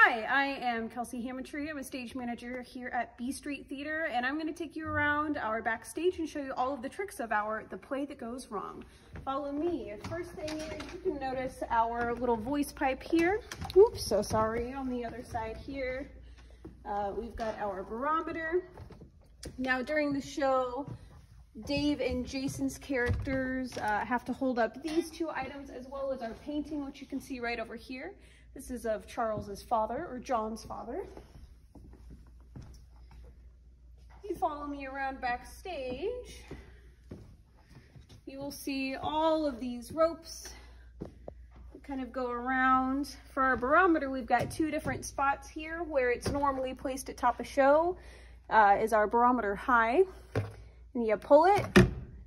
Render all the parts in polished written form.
Hi, I am Kelsey Hammontree. I'm a stage manager here at B Street Theater, and I'm going to take you around our backstage and show you all of the tricks of the play that goes wrong. Follow me. First thing is, you can notice our little voice pipe here. Oops, so sorry. On the other side here, we've got our barometer. Now, during the show, Dave and Jason's characters have to hold up these two items, as well as our painting, which you can see right over here. This is of Charles's father, or John's father. If you follow me around backstage, you will see all of these ropes that kind of go around. For our barometer, we've got two different spots here. Where it's normally placed at top of show is our barometer high. And you pull it,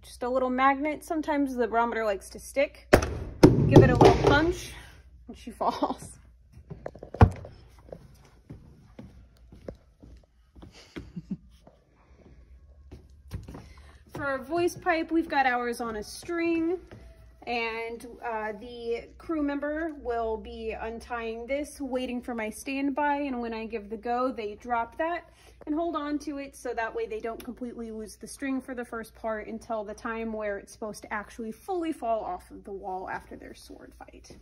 just a little magnet. Sometimes the barometer likes to stick. Give it a little punch, and she falls. For our voice pipe, we've got ours on a string, and the crew member will be untying this, waiting for my standby, and when I give the go, they drop that and hold on to it so that way they don't completely lose the string for the first part until the time where it's supposed to actually fully fall off of the wall after their sword fight.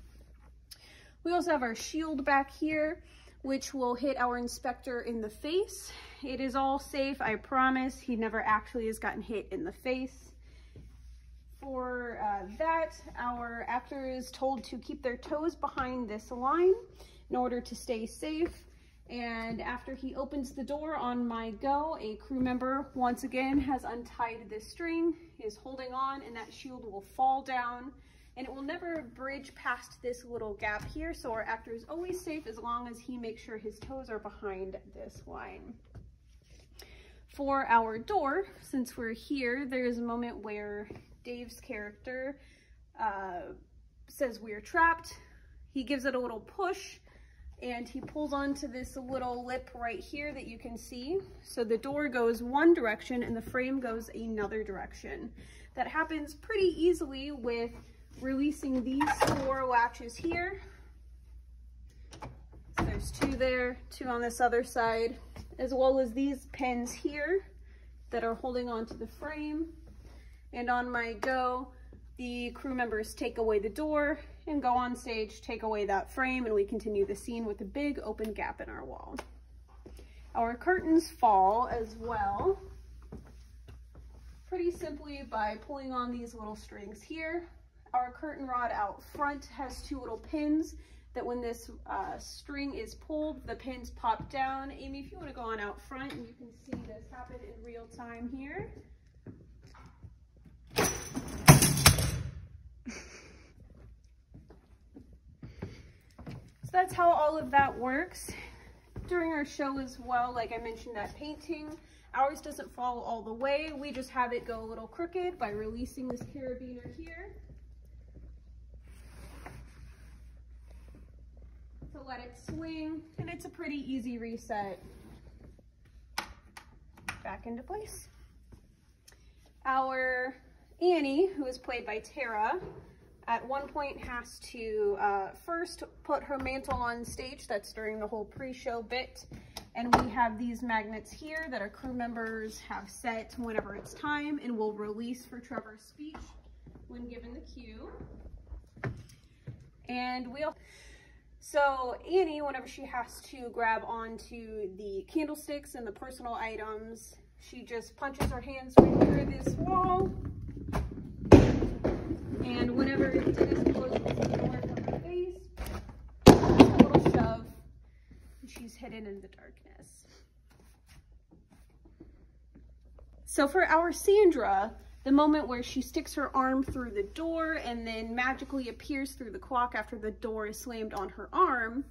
We also have our shield back here, which will hit our inspector in the face. It is all safe, I promise. He never actually has gotten hit in the face. For that, our actor is told to keep their toes behind this line in order to stay safe. And after he opens the door on my go, a crew member once again has untied this string, is holding on, and that shield will fall down. And it will never bridge past this little gap here, so our actor is always safe as long as he makes sure his toes are behind this line. For our door, since we're here, there is a moment where Dave's character says we're trapped. He gives it a little push, and he pulls onto this little lip right here that you can see. So the door goes one direction and the frame goes another direction. That happens pretty easily with releasing these four latches here. So there's two there, two on this other side, as well as these pins here that are holding onto the frame. And on my go, the crew members take away the door and go on stage, take away that frame, and we continue the scene with a big open gap in our wall. Our curtains fall as well, pretty simply by pulling on these little strings here. Our curtain rod out front has two little pins that when this string is pulled, the pins pop down. Amy, if you want to go on out front, and you can see this happen in real time here. So that's how all of that works. During our show as well, like I mentioned, that painting, ours doesn't fall all the way. We just have it go a little crooked by releasing this carabiner here to let it swing, and it's a pretty easy reset back into place. Our Annie, who is played by Tara, at one point has to first put her mantle on stage. That's during the whole pre-show bit. And we have these magnets here that our crew members have set whenever it's time and will release for Trevor's speech when given the cue. And so Annie, whenever she has to grab onto the candlesticks and the personal items, she just punches her hands right through this wall. And whenever Dennis closes the door from her face, a little shove, and she's hidden in the darkness. So for our Sandra, the moment where she sticks her arm through the door and then magically appears through the clock after the door is slammed on her arm,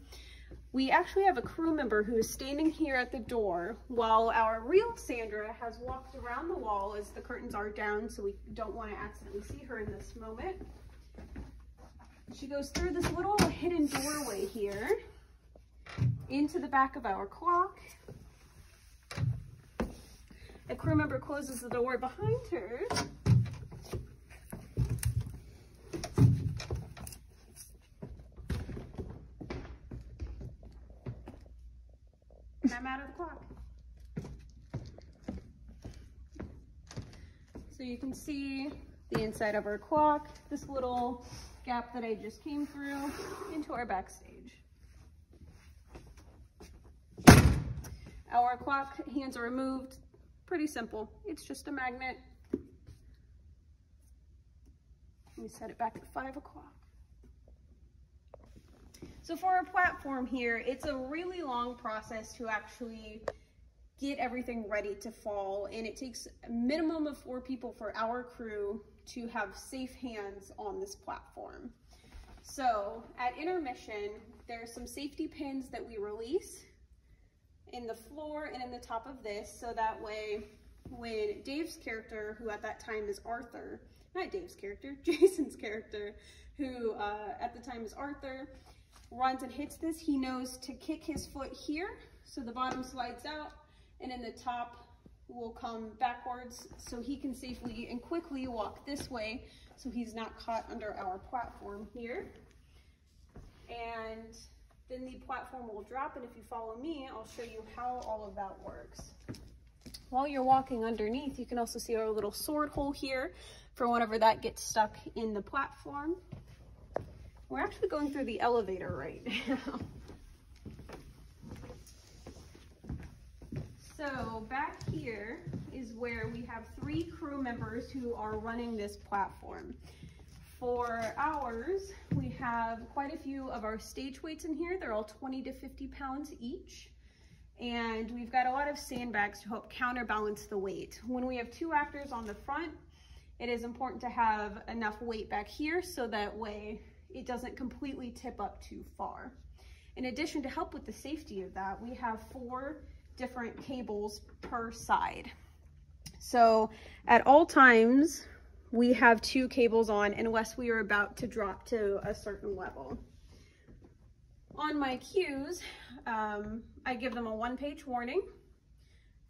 we actually have a crew member who is standing here at the door while our real Sandra has walked around the wall as the curtains are down, so we don't want to accidentally see her in this moment. She goes through this little hidden doorway here into the back of our clock. A crew member closes the door behind her. and I'm out of the clock. So you can see the inside of our clock, this little gap that I just came through into our backstage. Our clock hands are removed. Pretty simple. It's just a magnet. Let me set it back at 5 o'clock. So for our platform here, it's a really long process to actually get everything ready to fall, and it takes a minimum of 4 people for our crew to have safe hands on this platform. So at intermission, there's some safety pins that we release in the floor and in the top of this, so that way when Dave's character, who at that time is Arthur, not Dave's character, Jason's character, who at the time is Arthur, runs and hits this, he knows to kick his foot here, so the bottom slides out, and then the top will come backwards, so he can safely and quickly walk this way, so he's not caught under our platform here. And then the platform will drop, and if you follow me, I'll show you how all of that works. While you're walking underneath, you can also see our little sword hole here for whenever that gets stuck in the platform. We're actually going through the elevator right now. So back here is where we have 3 crew members who are running this platform. For ours, we have quite a few of our stage weights in here. They're all 20 to 50 pounds each. And we've got a lot of sandbags to help counterbalance the weight. When we have 2 actors on the front, it is important to have enough weight back here so that way it doesn't completely tip up too far. In addition, to help with the safety of that, we have 4 different cables per side. So at all times, we have 2 cables on unless we are about to drop to a certain level. On my cues, I give them a 1-page warning.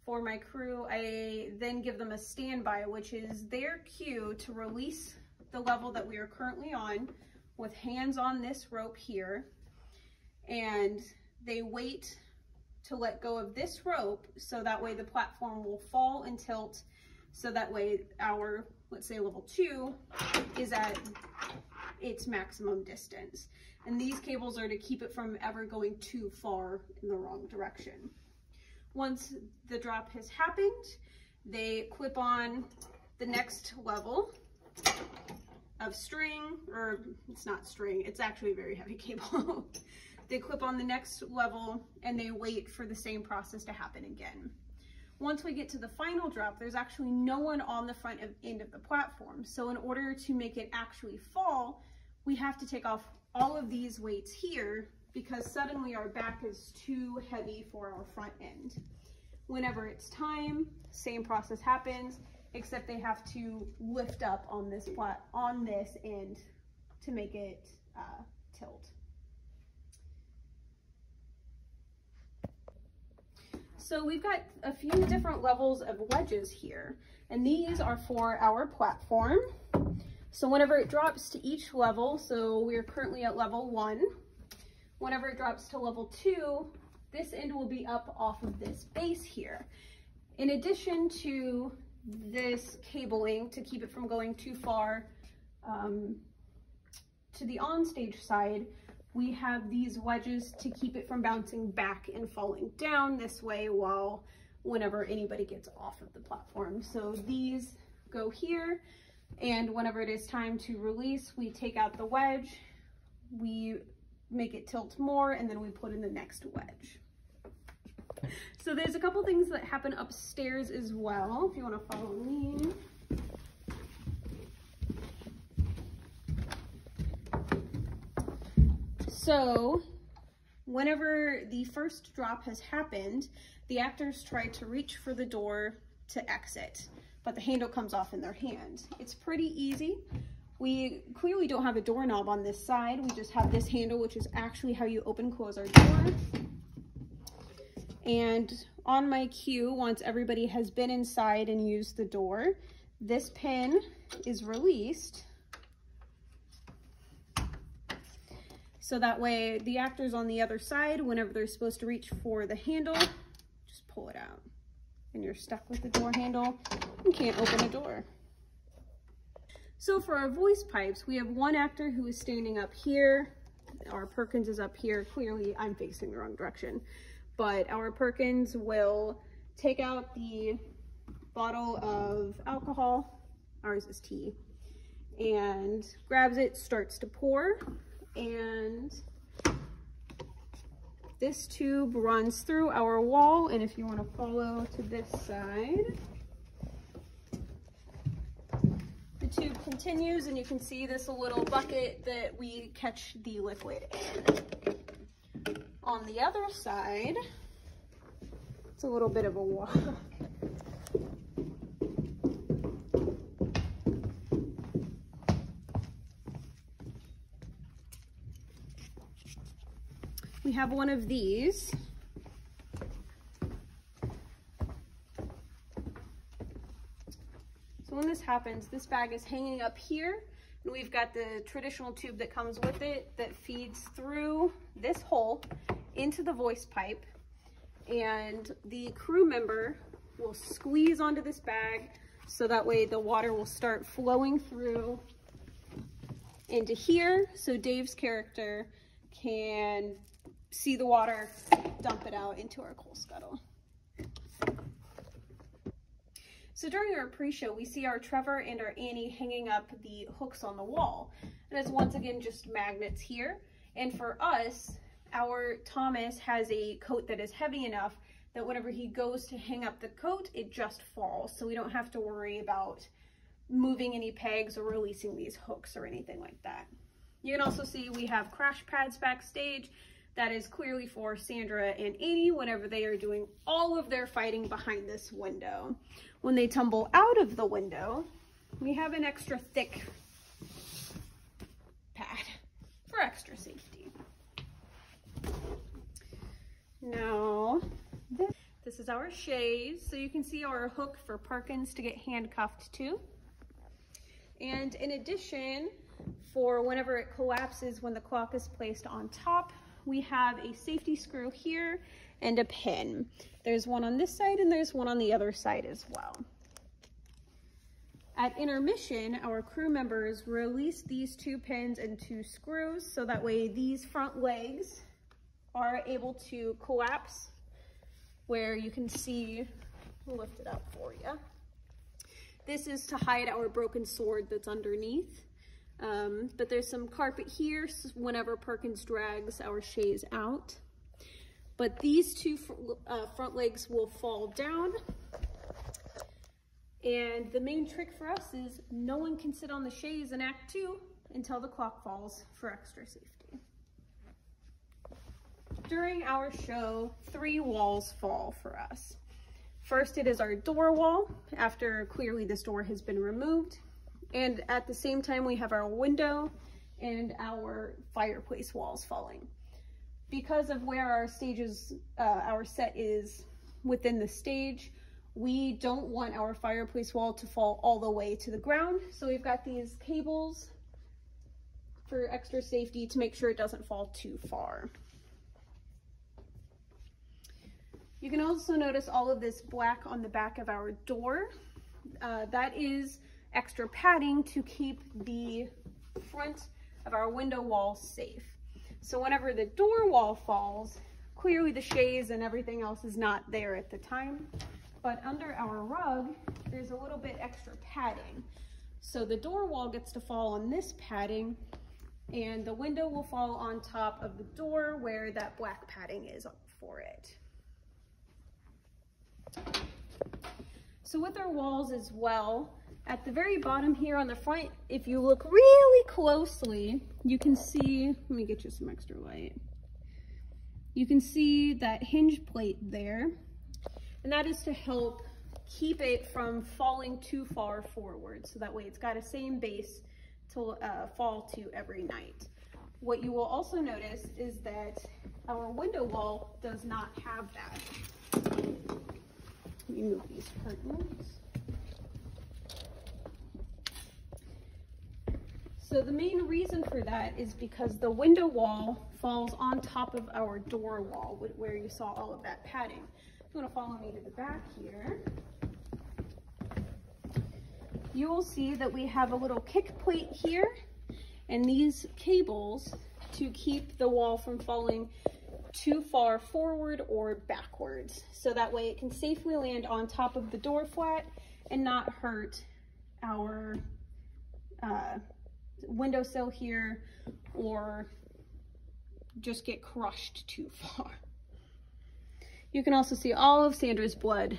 For my crew, I then give them a standby, which is their cue to release the level that we are currently on with hands on this rope here. And they wait to let go of this rope, so that way the platform will fall and tilt, so that way our, let's say level 2, is at its maximum distance. And these cables are to keep it from ever going too far in the wrong direction. Once the drop has happened, they clip on the next level of string, or it's not string, it's actually a very heavy cable. They clip on the next level and they wait for the same process to happen again. Once we get to the final drop, there's actually no one on the front end of the platform. So in order to make it actually fall, we have to take off all of these weights here because suddenly our back is too heavy for our front end. Whenever it's time, same process happens, except they have to lift up on this end to make it tilt. So we've got a few different levels of wedges here, and these are for our platform. So whenever it drops to each level, so we're currently at level 1, whenever it drops to level 2, this end will be up off of this base here. In addition to this cabling to keep it from going too far to the onstage side, we have these wedges to keep it from bouncing back and falling down this way whenever anybody gets off of the platform. So these go here, and whenever it is time to release, we take out the wedge, we make it tilt more, and then we put in the next wedge. So there's a couple things that happen upstairs as well, if you want to follow me. So whenever the first drop has happened, the actors try to reach for the door to exit, but the handle comes off in their hand. It's pretty easy. We clearly don't have a doorknob on this side. We just have this handle, which is actually how you open and close our door. And on my cue, once everybody has been inside and used the door, this pin is released. So that way the actors on the other side, whenever they're supposed to reach for the handle, just pull it out. And you're stuck with the door handle and can't open a door. So for our voice pipes, we have one actor who is standing up here. Our Perkins is up here. Clearly, I'm facing the wrong direction. But our Perkins will take out the bottle of alcohol, ours is tea, and grabs it, starts to pour, and this tube runs through our wall, and if you want to follow to this side, the tube continues, and you can see this little bucket that we catch the liquid in. On the other side, it's a little bit of a walk. We have one of these. So when this happens, this bag is hanging up here, and we've got the traditional tube that comes with it that feeds through this hole into the voice pipe, and the crew member will squeeze onto this bag so that way the water will start flowing through into here, so Dave's character can see the water, dump it out into our coal scuttle. So during our pre-show, we see our Trevor and our Annie hanging up the hooks on the wall. And it's once again just magnets here. And for us, our Thomas has a coat that is heavy enough that whenever he goes to hang up the coat, it just falls. So we don't have to worry about moving any pegs or releasing these hooks or anything like that. You can also see we have crash pads backstage. That is clearly for Sandra and Annie whenever they are doing all of their fighting behind this window. When they tumble out of the window, we have an extra thick pad for extra safety. Now, this is our chaise. So you can see our hook for Perkins to get handcuffed to. And in addition, for whenever it collapses when the clock is placed on top, we have a safety screw here and a pin. There's one on this side and there's one on the other side as well. At intermission, our crew members release these 2 pins and 2 screws so that way these front legs are able to collapse, where you can see, we'll lift it up for you. This is to hide our broken sword that's underneath. But there's some carpet here so whenever Perkins drags our chaise out. But these 2 front legs will fall down. And the main trick for us is no one can sit on the chaise in Act 2 until the clock falls for extra safety. During our show, 3 walls fall for us. First, it is our door wall, after clearly this door has been removed. And at the same time, we have our window and our fireplace walls falling. Because of where our our set is within the stage, we don't want our fireplace wall to fall all the way to the ground. So we've got these cables for extra safety to make sure it doesn't fall too far. You can also notice all of this black on the back of our door. That is extra padding to keep the front of our window wall safe. So whenever the door wall falls, clearly the chaise and everything else is not there at the time, but under our rug, there's a little bit extra padding. So the door wall gets to fall on this padding, and the window will fall on top of the door where that black padding is for it. So with our walls as well, at the very bottom here on the front, if you look really closely, you can see, let me get you some extra light. You can see that hinge plate there, and that is to help keep it from falling too far forward, so that way it's got a same base to fall to every night. What you will also notice is that our window wall does not have that. Let me move these curtains. So the main reason for that is because the window wall falls on top of our door wall, where you saw all of that padding. you want to follow me to the back here, you will see that we have a little kick plate here and these cables to keep the wall from falling too far forward or backwards. So that way it can safely land on top of the door flat and not hurt our windowsill here or just get crushed too far. You can also see all of Sandra's blood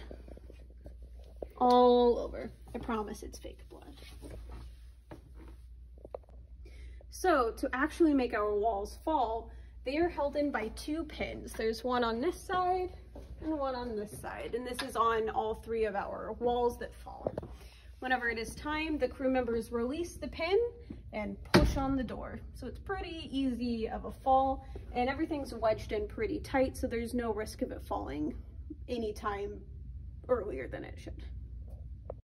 all over. I promise it's fake blood. So to actually make our walls fall, they are held in by 2 pins. There's one on this side and one on this side, and this is on all 3 of our walls that fall. Whenever it is time, the crew members release the pin and push on the door. So it's pretty easy of a fall, and everything's wedged in pretty tight, so there's no risk of it falling anytime earlier than it should.